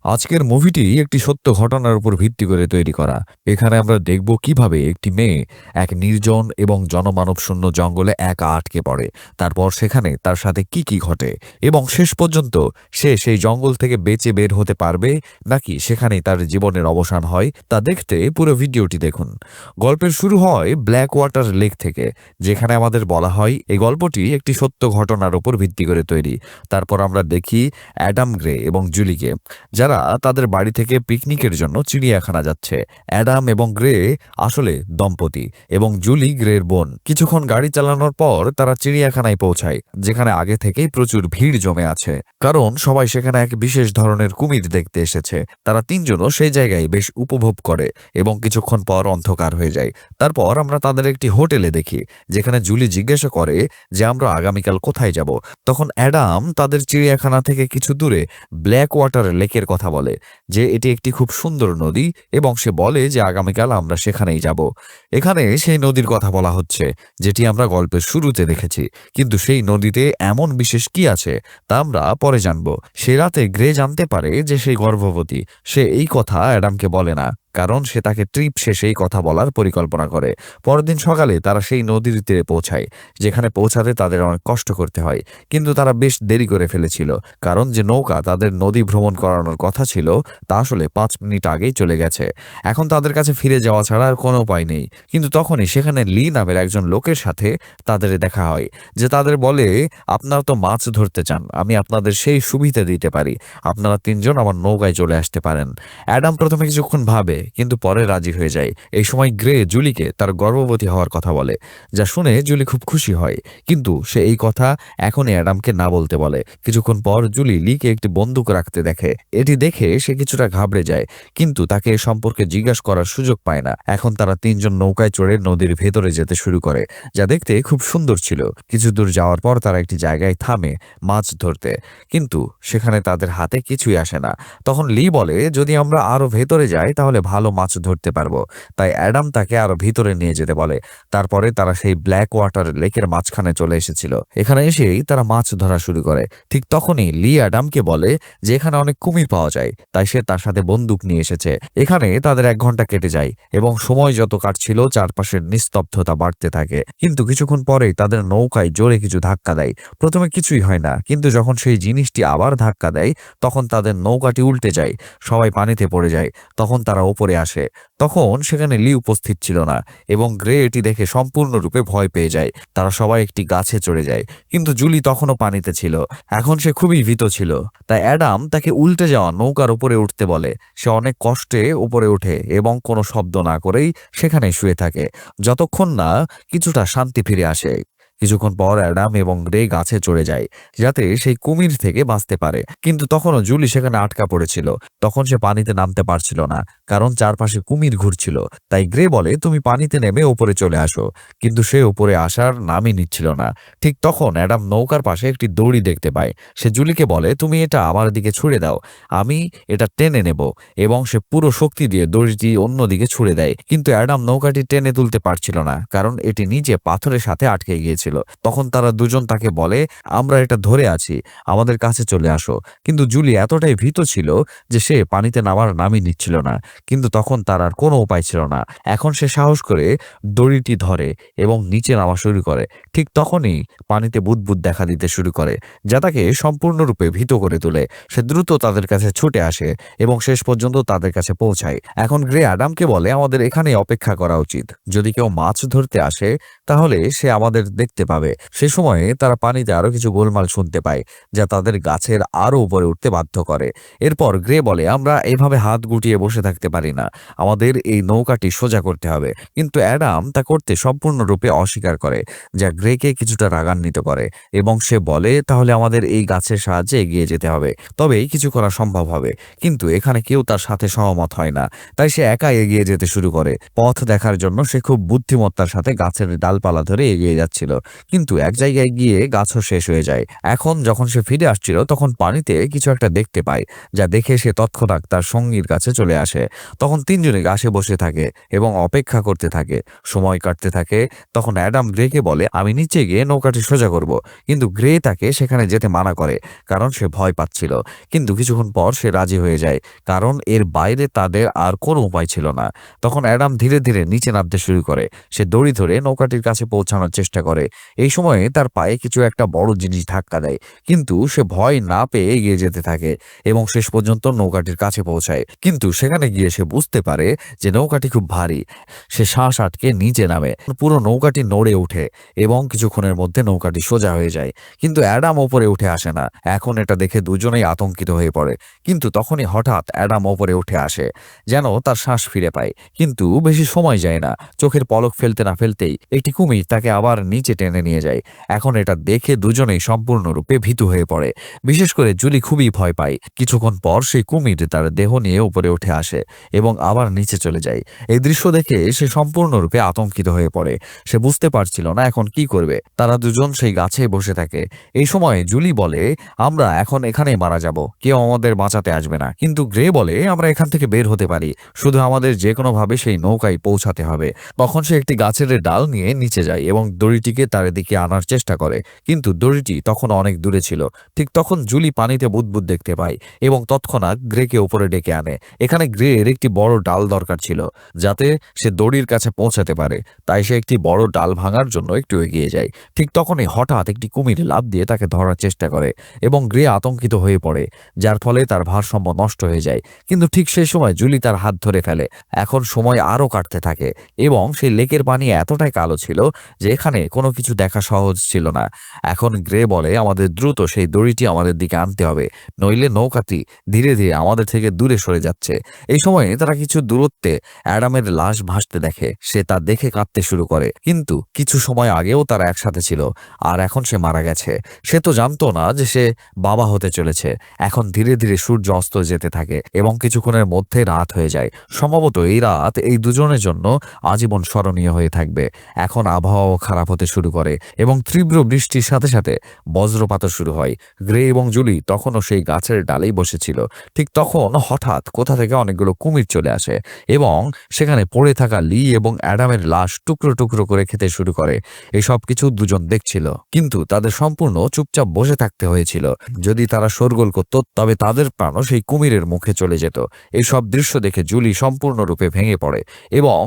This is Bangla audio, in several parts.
আজকের মুভিটি একটি সত্য ঘটনার উপর ভিত্তি করে তৈরি করা। এখানে আমরা দেখব কিভাবে একটি মেয়ে এক নির্জন এবং জনমানব শূন্য জঙ্গলে একা আটকে পড়ে। তারপর সেখানে তার সাথে কি কি ঘটে এবং শেষ পর্যন্ত সে সেই জঙ্গল থেকে বেঁচে বের হতে পারবে নাকি সেখানেই তার জীবনের অবসান হয় তা দেখতে পুরো ভিডিওটি দেখুন। গল্পের শুরু হয় ব্ল্যাক ওয়াটার লেক থেকে, যেখানে আমাদের বলা হয় এই গল্পটি একটি সত্য ঘটনার উপর ভিত্তি করে তৈরি। তারপর আমরা দেখি অ্যাডাম গ্রে এবং জুলিকে, যারা তাদের বাড়ি থেকে পিকনিকের জন্য চিড়িয়াখানা যাচ্ছে। অ্যাডাম এবং গ্রে আসলে দম্পতি এবং জুলি গ্রের বোন। কিছুক্ষণ গাড়ি চালানোর পর তারা চিড়িয়াখানায় পৌঁছায়, যেখানে আগে থেকেই প্রচুর ভিড় জমে আছে, কারণ সবাই সেখানে এক বিশেষ ধরনের কুমির দেখতে এসেছে। তারা তিনজনও সেই জায়গায় বেশ উপভোগ করে এবং কিছুক্ষণ পর অন্ধকার হয়ে যায়। তারপর আমরা তাদের একটি হোটেলে দেখি, যেখানে জুলি জিজ্ঞাসা করে যে আমরা আগামীকাল কোথায় যাব। তখন অ্যাডাম তাদের চিড়িয়াখানা থেকে কিছু দূরে ব্ল্যাক ওয়াটার লেকের কথা বলে, যে এটি একটি খুব সুন্দর নদী এবং সে বলে যে আগামীকাল আমরা সেখানেই যাব। এখানে সেই নদীর কথা বলা হচ্ছে যেটি আমরা গল্পের শুরুতে দেখেছি, কিন্তু সেই নদীতে এমন বিশেষ কি আছে তা আমরা পরে জানব। সে রাতে গ্রে জানতে পারে যে সেই গর্ভবতী। সে এই কথা অ্যাডামকে বলে না, কারণ সে তাকে ট্রিপ শেষেই কথা বলার পরিকল্পনা করে। পরের দিন সকালে তারা সেই নদীর তীরে পৌঁছায়, যেখানে পৌঁছাতে তাদের অনেক কষ্ট করতে হয়, কিন্তু তারা বেশ দেরি করে ফেলেছিল, কারণ যে নৌকা তাদের নদী ভ্রমণ করানোর কথা ছিল তা আসলে 5 মিনিট আগেই চলে গেছে। এখন তাদের কাছে ফিরে যাওয়া ছাড়া আর কোনো উপায় নেই। কিন্তু তখনই সেখানে লি নামের একজন লোকের সাথে তাদের দেখা হয়, যে তাদের বলে, আপনারা তো মাছ ধরতে চান, আমি আপনাদের সেই সুবিধা দিতে পারি, আপনারা তিনজন আমার নৌকায় চলে আসতে পারেন। অ্যাডাম প্রথমে কিছুক্ষণ ভাবে, কিন্তু পরে রাজি হয়ে যায়। এই সময় গ্রে জুলিকে তার গর্ভবতী হওয়ার কথা বলে, যা শুনে জুলি খুব খুশি হয়, কিন্তু সে এই কথা এখনই অ্যাডামকে না বলতে বলে। কিছুক্ষণ পর জুলি লিকে একটি বন্দুক রাখতে দেখে। এটি দেখে সে কিছুটা ঘাবড়ে যায়, কিন্তু তাকে এ সম্পর্কে জিজ্ঞাসা করার সুযোগ পায় না। এখন তারা তিনজন নৌকায় চড়ে নদীর ভেতরে যেতে শুরু করে, যা দেখতে খুব সুন্দর ছিল। কিছু দূর যাওয়ার পর তারা একটি জায়গায় থামে মাছ ধরতে, কিন্তু সেখানে তাদের হাতে কিছুই আসে না। তখন লি বলে, যদি আমরা আরো ভেতরে যাই তাহলে ভালো মাছ ধরতে পারবো। তাই অ্যাডাম তাকে আরো ভিতরে নিয়ে যেতে বলে। তারপরে তারা সেই ব্ল্যাক ওয়াটার লেকের মাঝখানে চলে এসেছিল। এখানে এসেই তারা মাছ ধরা শুরু করে। ঠিক তখনই লি অ্যাডামকে বলে যে এখানে অনেক কুমির পাওয়া যায়, তাই সে তার সাথে বন্দুক নিয়ে এসেছে। এখানে তাদের 1 ঘন্টা কেটে যায় এবং সময় যত কাটছিল চারপাশের নিস্তব্ধতা বাড়তে থাকে। কিন্তু কিছুক্ষণ পরেই তাদের নৌকায় জোরে কিছু ধাক্কা দেয়। প্রথমে কিছুই হয় না, কিন্তু যখন সেই জিনিসটি আবার ধাক্কা দেয় তখন তাদের নৌকাটি উল্টে যায়, সবাই পানিতে পড়ে যায়। তখন তারা ওপরে আসে। তখন সেখানে লি উপস্থিত ছিল না এবং গ্রে এটি দেখে সম্পূর্ণরূপে ভয় পেয়ে যায়। তারা সবাই একটি গাছে চড়ে যায়, কিন্তু জুলি তখনও পানিতে ছিল। এখন সে খুবই ভীত ছিল, তাই অ্যাডাম তাকে উল্টে যাওয়া নৌকার উপরে উঠতে বলে। সে অনেক কষ্টে উপরে ওঠে এবং কোনো শব্দ না করেই সেখানে শুয়ে থাকে, যতক্ষণ না কিছুটা শান্তি ফিরে আসে। কিছুক্ষণ পর অ্যাডাম এবং গ্রে গাছে চড়ে যায়, যাতে সেই কুমির থেকে বাঁচতে পারে, কিন্তু তখনও জুলি সেখানে আটকা পড়েছিল। তখন সে পানিতে নামতে পারছিল না, কারণ চারপাশে কুমির ঘুরছিল। তাই গ্রে বলে, তুমি পানিতে নেমে উপরে চলে আসো, কিন্তু সে উপরে আসার নামই নিচ্ছিল না। ঠিক তখন অ্যাডাম নৌকার পাশে একটি দড়ি দেখতে পায়। সে জুলিকে বলে, তুমি এটা আমার দিকে ছুঁড়ে দাও, আমি এটা টেনে নেব। এবং সে পুরো শক্তি দিয়ে দড়িটি অন্যদিকে ছুঁড়ে দেয়, কিন্তু অ্যাডাম নৌকাটি টেনে তুলতে পারছিল না, কারণ এটি নিচে পাথরের সাথে আটকে গিয়েছিল। তখন তারা দুজন তাকে বলে, আমরা এটা ধরে আছি, আমাদের কাছে চলে আসো। কিন্তু জুলি এতটাই ভীত ছিল যে সে পানিতে নামার নামই নিচ্ছিল না, কিন্তু তখন তার আর কোনো উপায় ছিল না। এখন সে সাহস করে দড়িটি ধরে এবং নিচে নামা শুরু করে। ঠিক তখনই পানিতে বুদবুদ দেখা দিতে শুরু করে, যা তাকে সম্পূর্ণরূপে ভীত করে তোলে। সে দ্রুত তাদের কাছে ছুটে আসে এবং শেষ পর্যন্ত তাদের কাছে পৌঁছায়। এখন গ্রে অ্যাডামকে বলে, আমাদের এখানেই অপেক্ষা করা উচিত, যদি কেউ মাছ ধরতে আসে তাহলে সে আমাদের দেখতে পাবে। সে সময়ে তারা পানিতে আরো কিছু গোলমাল শুনতে পায়, যা তাদের গাছের আরো উপরে উঠতে বাধ্য করে। এরপর গ্রে বলে, আমরা এভাবে হাত গুটিয়ে বসে থাকতে পারি না, আমাদের এই নৌকাটি সোজা করতে হবে। কিন্তু অ্যাডাম তা করতে সম্পূর্ণরূপে অস্বীকার করে, যা গ্রেকে কিছুটা রাগান্বিত করে এবং সে বলে, তাহলে আমাদের এই গাছের সাহায্যে এগিয়ে যেতে হবে, তবেই কিছু করা সম্ভব হবে। কিন্তু এখানে কেউ তার সাথে সহমত হয় না, তাই সে একা এগিয়ে যেতে শুরু করে। পথ দেখার জন্য সে খুব বুদ্ধিমত্তার সাথে গাছের ডালপালা ধরে এগিয়ে যাচ্ছিল। কিন্তু এক জায়গায় গিয়ে গাছও শেষ হয়ে যায়। এখন যখন সে ফিরে আসছিল তখন পানিতে কিছু একটা দেখতে পায়, যা দেখে সে তৎক্ষণাৎ তার সঙ্গীর কাছে চলে আসে। তখন তিনজনে গাছে বসে থাকে এবং অপেক্ষা করতে থাকে। সময় কাটতে থাকে। তখন অ্যাডাম গ্রেকে বলে, আমি নিচে গিয়ে নৌকাটি সোজা করব। কিন্তু গ্রে তাকে সেখানে যেতে মানা করে, কারণ সে ভয় পাচ্ছিল। কিন্তু কিছুক্ষণ পর সে রাজি হয়ে যায়, কারণ এর বাইরে তাদের আর কোনো উপায় ছিল না। তখন অ্যাডাম ধীরে ধীরে নিচে নামতে শুরু করে। সে দড়ি ধরে নৌকাটির কাছে পৌঁছানোর চেষ্টা করে। এই সময়ে তার পায়ে কিছু একটা বড় জিনিস ধাক্কা দেয়, কিন্তু সে ভয় না পেয়ে এগিয়ে যেতে থাকে এবং শেষ পর্যন্ত নৌকাটির কাছে পৌঁছায়। কিন্তু সেখানে গিয়ে সে বুঝতে পারে যে নৌকাটি খুব ভারী। সে শ্বাস আটকে নিচে নামে। পুরো নৌকাটি নড়ে ওঠে এবং কিছুক্ষণের মধ্যে নৌকাটি সোজা হয়ে যায়। কিন্তু অ্যাডাম ওপরে উঠে আসে না। এখন এটা দেখে দুজনেই আতঙ্কিত হয়ে পড়ে। কিন্তু তখনই হঠাৎ অ্যাডাম ওপরে উঠে আসে, যেন তার শ্বাস ফিরে পায়। কিন্তু বেশি সময় যায় না। চোখের পলক ফেলতে না ফেলতেই একটি কুমির তাকে আবার নিচে টেনে নিয়ে যায়। এখন এটা দেখে দুজনেই সম্পূর্ণরূপে ভীতু হয়ে পড়ে। বিশেষ করে জুলি খুবই ভয় পায়। কিছুক্ষণ পর সেই কুমির তার দেহ নিয়ে উপরে উঠে আসে এবং আবার নিচে চলে যায়। এই দৃশ্য দেখে সে সম্পূর্ণরূপে আতঙ্কিত হয়ে পড়ে। সে বুঝতে পারছিল না এখন কি করবে। তারা দুজন সেই গাছে বসে থাকে। এই সময় জুলি বলে, আমরা এখন এখানেই মারা যাব, কেউ আমাদের বাঁচাতে আসবে না। কিন্তু গ্রে বলে, আমরা এখান থেকে বের হতে পারি, শুধু আমাদের যে কোনোভাবে সেই নৌকায় পৌঁছাতে হবে। তখন সে একটি গাছের ডাল নিয়ে নিচে যায় এবং দড়িটিকে তার দিকে আনার চেষ্টা করে, কিন্তু দড়িটি তখন অনেক দূরে ছিল। ঠিক তখন জুলি পানিতে বুদবুদ দেখতে পায় এবং তৎক্ষণাৎ গ্রেকে উপরে ডেকে আনে। এখানে গ্রের একটি বড় ডাল দরকার ছিল, যাতে সে দড়ির কাছে পৌঁছাতে পারে। তাই সে একটি বড় ডাল ভাঙার জন্য একটু এগিয়ে যায়। ঠিক তখনই হঠাৎ একটি কুমির লাফ দিয়ে তাকে ধরার চেষ্টা করে এবং গ্রে আতঙ্কিত হয়ে পড়ে, যার ফলে তার ভারসাম্য নষ্ট হয়ে যায়। কিন্তু ঠিক সেই সময় জুলি তার হাত ধরে ফেলে। এখন সময় আরও কাটতে থাকে এবং সেই লেকের পানি এতটাই কালো ছিল যে এখানে কোনো কিছু দেখা সহজ ছিল না। এখন গ্রে বলে, আমাদের দ্রুত সেই দড়িটি আমাদের দিকে আনতে হবে, নইলে নৌকাটি ধীরে ধীরে আমাদের থেকে দূরে সরে যাচ্ছে। এই সময়ে তারা কিছু দূরত্বে অ্যাডামের লাশ ভাসতে দেখে। সে তা দেখে কাঁদতে শুরু করে, কিন্তু কিছু সময় আগেও তারা একসাথে ছিল, আর এখন সে মারা গেছে। সে তো জানতো না যে সে বাবা হতে চলেছে। এখন ধীরে ধীরে সূর্য অস্ত যেতে থাকে এবং কিছুক্ষণের মধ্যে রাত হয়ে যায়। সম্ভবত এই রাত এই দুজনের জন্য আজীবন স্মরণীয় হয়ে থাকবে। এখন আবহাওয়াও খারাপ হতে শুরু করে এবং তীব্র বৃষ্টির সাথে সাথে বজ্রপাতও শুরু হয়। গ্রে এবং জুলি তখনও সেই গাছের ডালেই বসেছিল। ঠিক তখন হঠাৎ কোথা থেকে অনেকগুলো কুমির চলে আসে এবং সেখানে পড়ে থাকা লি এবং অ্যাডামের লাশ টুকরো টুকরো করে খেতে শুরু করে। এই সব কিছু দুজন দেখছিল, কিন্তু তাদের সম্পূর্ণ চুপচাপ বসে থাকতে হয়েছিল। যদি তারা শোরগোল করত তবে তাদের প্রাণও সেই কুমিরের মুখে চলে যেত। এই সব দৃশ্য দেখে জুলি সম্পূর্ণরূপে ভেঙে পড়ে এবং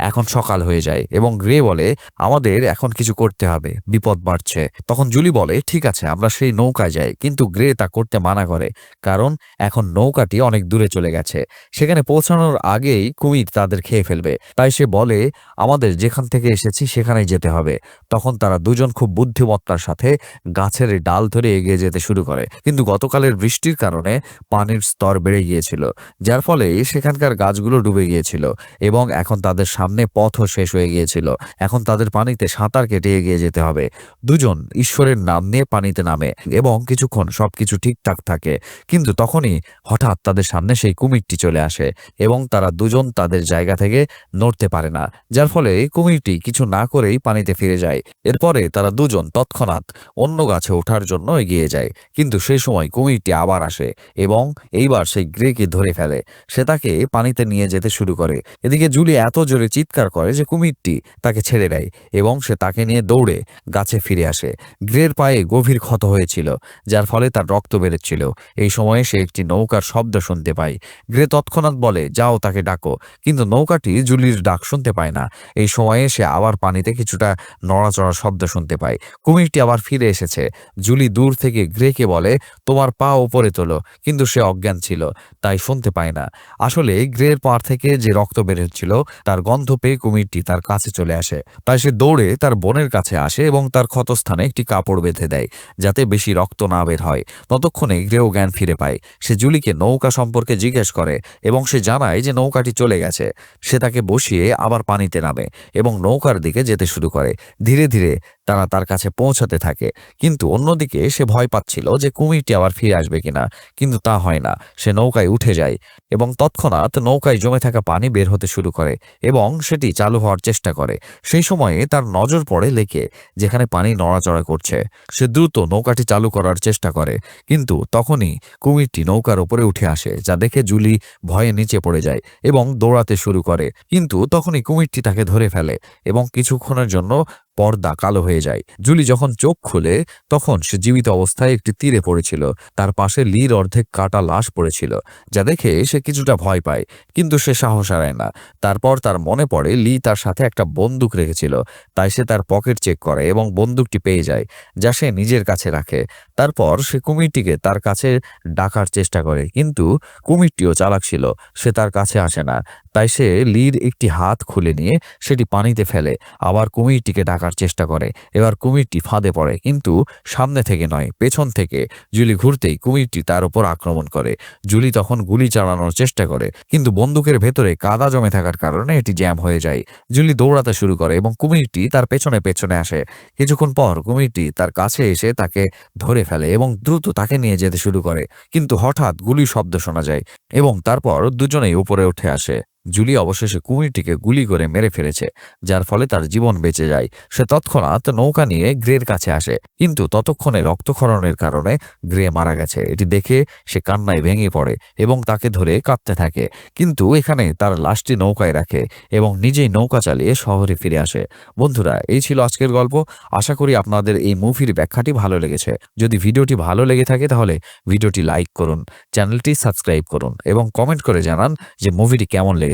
এখন সকাল হয়ে যায় এবং গ্রে বলে, আমাদের এখন কিছু করতে হবে, বিপদ বাড়ছে। তখন জুলি বলে, ঠিক আছে, আমরা সেই নৌকায় যাই। কিন্তু গ্রে তা করতে মানা করে, কারণ এখন নৌকাটি অনেক দূরে চলে গেছে। সেখানে পৌঁছানোর আগেই কুমির তাদের খেয়ে ফেলবে। তাই সে বলে, আমাদের যেখান থেকে এসেছি সেখানেই যেতে হবে। তখন তারা দুজন খুব বুদ্ধিমত্তার সাথে গাছের ডাল ধরে এগিয়ে যেতে শুরু করে। কিন্তু গতকালের বৃষ্টির কারণে পানির স্তর বেড়ে গিয়েছিল, যার ফলে সেখানকার গাছগুলো ডুবে গিয়েছিল এবং এখন তাদের সামনে পথও শেষ হয়ে গিয়েছিল। এখন তাদের পানিতে সাঁতার কেটে এগিয়ে যেতে হবে। দুজন ঈশ্বরের নাম নিয়ে পানিতে নামে এবং কিছুক্ষণ সবকিছু ঠিকঠাক থাকে। কিন্তু তখনই হঠাৎ তাদের সামনে সেই কুমিরটি চলে আসে এবং তারা দুজন তাদের জায়গা থেকে নড়তে পারে না, যার ফলে কুমিরটি কিছু না করেই পানিতে ফিরে যায়। এরপরে তারা দুজন তৎক্ষণাৎ অন্য গাছে ওঠার জন্য এগিয়ে যায়। কিন্তু সেই সময় কুমিরটি আবার আসে এবং এইবার সেই গ্রেকে ধরে ফেলে। সে তাকে পানিতে নিয়ে যেতে শুরু করে। এদিকে জুলি এত জোরে চিৎকার করে যে কুমিরটি তাকে ছেড়ে দেয় এবং সে তাকে নিয়ে দৌড়ে গাছে ফিরে আসে। গ্রের পায়ে গভীর ক্ষত হয়েছিল, যার ফলে তার রক্ত বেরোচ্ছিল। এই সময়ে সে একটি নৌকার শব্দ শুনতে পায়। গ্রে তৎক্ষণাৎ বলে, যাও তাকে ডাকো। কিন্তু নৌকাটি জুলির ডাক শুনতে পায় না। এই সময়ে সে আবার পানিতে কিছুটা নড়াচড়ার শব্দ শুনতে পায়। কুমিরটি আবার ফিরে এসেছে। জুলি দূর থেকে গ্রেকে বলে, তোমার পা উপরে তোলো, কিন্তু সে অজ্ঞান ছিল, তাই শুনতে পায় না। আসলে গ্রের পা থেকে যে রক্ত বের হচ্ছিল তার গন্ধ পেয়ে কুমিরটি তার কাছে চলে আসে। তাই সে দৌড়ে তার বোনের কাছে আসে এবং তার ক্ষতস্থানে একটি কাপড় বেঁধে দেয়, যাতে বেশি রক্ত না বের হয়। ততক্ষণে গ্রেও জ্ঞান ফিরে পায়। সে জুলিকে নৌকা সম্পর্কে জিজ্ঞেস করে এবং সে জানায় যে নৌকাটি চলে গেছে। সে তাকে বসিয়ে আবার পানিতে নামে এবং নৌকার দিকে যেতে শুরু করে। ধীরে ধীরে তারা তার কাছে পৌঁছাতে থাকে। কিন্তু অন্যদিকে সে ভয় পাচ্ছিল যে কুমিরটি আবার ফিরে আসবে কিনা, কিন্তু তা হয় না। সে নৌকায় উঠে যায় এবং তৎক্ষণাৎ নৌকায় জমে থাকা পানি বের হতে শুরু করে এবং সেটি চালু হওয়ার চেষ্টা করে। সেই সময়ে তার নজর পড়ে লেকে, যেখানে পানি নড়াচড়া করছে। সে দ্রুত নৌকাটি চালু করার চেষ্টা করে, কিন্তু তখনই কুমিরটি নৌকার উপরে উঠে আসে, যা দেখে জুলি ভয়ে নিচে পড়ে যায় এবং দৌড়াতে শুরু করে। কিন্তু তখনই কুমিরটি তাকে ধরে ফেলে এবং কিছুক্ষণের জন্য পর্দা কালো হয়ে যায়। জুলি যখন চোখ খুলে, তখন সে জীবিত অবস্থায় একটি তীরে পড়েছিল। তার পাশে লির অর্ধেক কাটা লাশ পড়েছিল, যা দেখে সে কিছুটা ভয় পায়, কিন্তু সে সাহস হারায় না। তারপর তার মনে পড়ে লি তার সাথে একটা বন্দুক রেখেছিল, তাই সে তার পকেট চেক করে এবং বন্দুকটি পেয়ে যায়, যা সে নিজের কাছে রাখে। তারপর সে কুমিরটিকে তার কাছে ডাকার চেষ্টা করে, কিন্তু কুমিরটিও চালাক ছিল, সে তার কাছে আসে না। তাই সে লির একটি হাত খুলে নিয়ে সেটি পানিতে ফেলে, আবার কুমিরটিকে ডাকার চেষ্টা করে। এবার কুমিরটি ফাঁদে পড়ে, কিন্তু সামনে থেকে নয়, পেছন থেকে। জুলি ঘুরতেই কুমিরটি তার উপর আক্রমণ করে। জুলি তখন গুলি চালানোর চেষ্টা করে, কিন্তু বন্দুকের ভেতরে কাদা জমে থাকার কারণে এটি জ্যাম হয়ে যায়। জুলি দৌড়াতে শুরু করে এবং কুমিরটি তার পেছনে পেছনে আসে। কিছুক্ষণ পর কুমিরটি তার কাছে এসে তাকে ধরে ফেলে এবং দ্রুত তাকে নিয়ে যেতে শুরু করে, কিন্তু হঠাৎ গুলির শব্দ শোনা যায় এবং তারপর দুজনেই উপরে উঠে আসে। জুলি অবশেষে কুমিরটিকে গুলি করে মেরে ফেলেছে, যার ফলে তার জীবন বেঁচে যায়। সে তৎক্ষণাৎ নৌকা নিয়ে গ্রের কাছে আসে, কিন্তু ততক্ষণে রক্তক্ষরণের কারণে গ্রে মারা গেছে। এটি দেখে সে কান্নায় ভেঙে পড়ে এবং তাকে ধরে কাঁদতে থাকে, কিন্তু এখানে তার লাশটি নৌকায় রাখে এবং নিজেই নৌকা চালিয়ে শহরে ফিরে আসে। বন্ধুরা, এই ছিল আজকের গল্প। আশা করি আপনাদের এই মুভির ব্যাখ্যাটি ভালো লেগেছে। যদি ভিডিওটি ভালো লেগে থাকে তাহলে ভিডিওটি লাইক করুন, চ্যানেলটি সাবস্ক্রাইব করুন এবং কমেন্ট করে জানান যে মুভিটি কেমন লেগেছে।